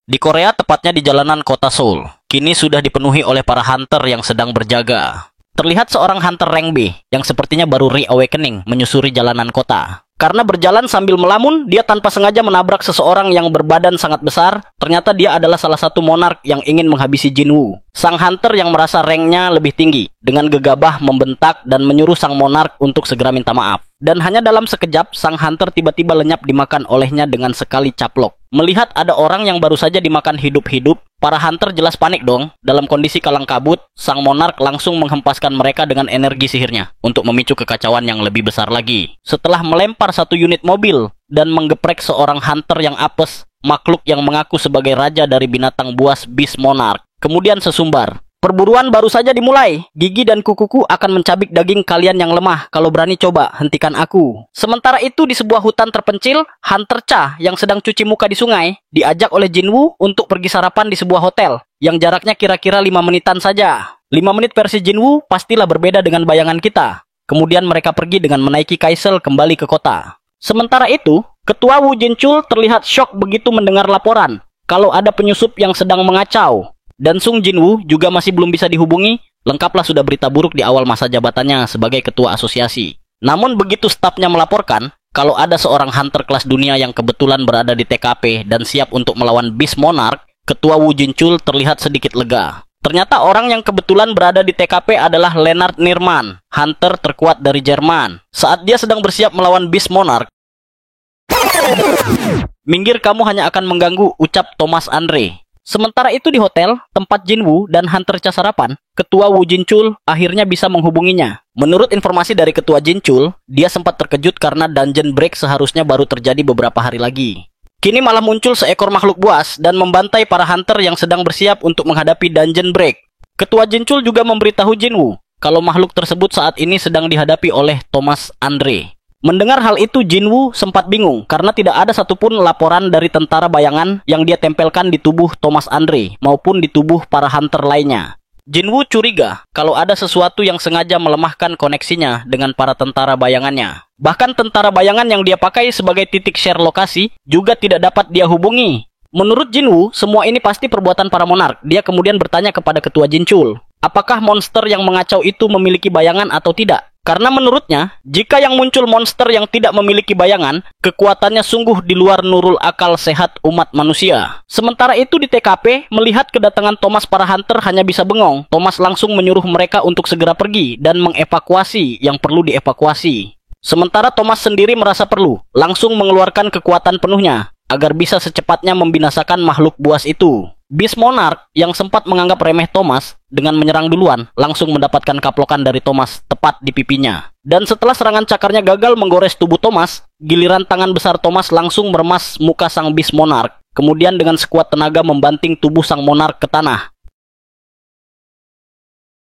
Di Korea, tepatnya di jalanan kota Seoul, kini sudah dipenuhi oleh para hunter yang sedang berjaga. Terlihat seorang hunter rank B yang sepertinya baru reawakening menyusuri jalanan kota. Karena berjalan sambil melamun, dia tanpa sengaja menabrak seseorang yang berbadan sangat besar. Ternyata dia adalah salah satu monark yang ingin menghabisi Jinwoo. Sang hunter yang merasa ranknya lebih tinggi, dengan gegabah membentak dan menyuruh sang monark untuk segera minta maaf. Dan hanya dalam sekejap, sang hunter tiba-tiba lenyap dimakan olehnya dengan sekali caplok. Melihat ada orang yang baru saja dimakan hidup-hidup, para hunter jelas panik dong. Dalam kondisi kalang kabut, sang monark langsung menghempaskan mereka dengan energi sihirnya untuk memicu kekacauan yang lebih besar lagi. Setelah melempar satu unit mobil dan menggeprek seorang hunter yang apes, makhluk yang mengaku sebagai raja dari binatang buas Beast Monarch kemudian sesumbar. Perburuan baru saja dimulai. Gigi dan kukuku akan mencabik daging kalian yang lemah. Kalau berani coba, hentikan aku. Sementara itu di sebuah hutan terpencil, Hunter Cha yang sedang cuci muka di sungai, diajak oleh Jinwoo untuk pergi sarapan di sebuah hotel, yang jaraknya kira-kira 5 menitan saja. 5 menit versi Jinwoo pastilah berbeda dengan bayangan kita. Kemudian mereka pergi dengan menaiki kaisel kembali ke kota. Sementara itu, Ketua Woo Jinchul terlihat syok begitu mendengar laporan kalau ada penyusup yang sedang mengacau. Dan Sung Jinwoo juga masih belum bisa dihubungi, lengkaplah sudah berita buruk di awal masa jabatannya sebagai ketua asosiasi. Namun begitu stafnya melaporkan kalau ada seorang hunter kelas dunia yang kebetulan berada di TKP dan siap untuk melawan Beast Monarch, Ketua Woo Jinchul terlihat sedikit lega. Ternyata orang yang kebetulan berada di TKP adalah Lennart Nirman, hunter terkuat dari Jerman. Saat dia sedang bersiap melawan Beast Monarch, "Minggir, kamu hanya akan mengganggu," ucap Thomas Andre. Sementara itu di hotel, tempat Jinwoo dan Hunter Cha sarapan, Ketua Woo Jinchul akhirnya bisa menghubunginya. Menurut informasi dari Ketua Jinchul, dia sempat terkejut karena dungeon break seharusnya baru terjadi beberapa hari lagi. Kini malah muncul seekor makhluk buas dan membantai para hunter yang sedang bersiap untuk menghadapi dungeon break. Ketua Jinchul juga memberitahu Jinwoo kalau makhluk tersebut saat ini sedang dihadapi oleh Thomas Andre. Mendengar hal itu, Jinwoo sempat bingung karena tidak ada satupun laporan dari tentara bayangan yang dia tempelkan di tubuh Thomas Andre maupun di tubuh para hunter lainnya. Jinwoo curiga kalau ada sesuatu yang sengaja melemahkan koneksinya dengan para tentara bayangannya. Bahkan tentara bayangan yang dia pakai sebagai titik share lokasi juga tidak dapat dia hubungi. Menurut Jinwoo, semua ini pasti perbuatan para monark. Dia kemudian bertanya kepada Ketua Jinchul, apakah monster yang mengacau itu memiliki bayangan atau tidak? Karena menurutnya, jika yang muncul monster yang tidak memiliki bayangan, kekuatannya sungguh di luar nurul akal sehat umat manusia. Sementara itu di TKP, melihat kedatangan Thomas para hunter hanya bisa bengong. Thomas langsung menyuruh mereka untuk segera pergi dan mengevakuasi yang perlu dievakuasi. Sementara Thomas sendiri merasa perlu langsung mengeluarkan kekuatan penuhnya agar bisa secepatnya membinasakan makhluk buas itu. Beast Monarch yang sempat menganggap remeh Thomas dengan menyerang duluan langsung mendapatkan kaplokan dari Thomas tepat di pipinya. Dan setelah serangan cakarnya gagal menggores tubuh Thomas, giliran tangan besar Thomas langsung meremas muka sang Beast Monarch. Kemudian dengan sekuat tenaga membanting tubuh sang monark ke tanah.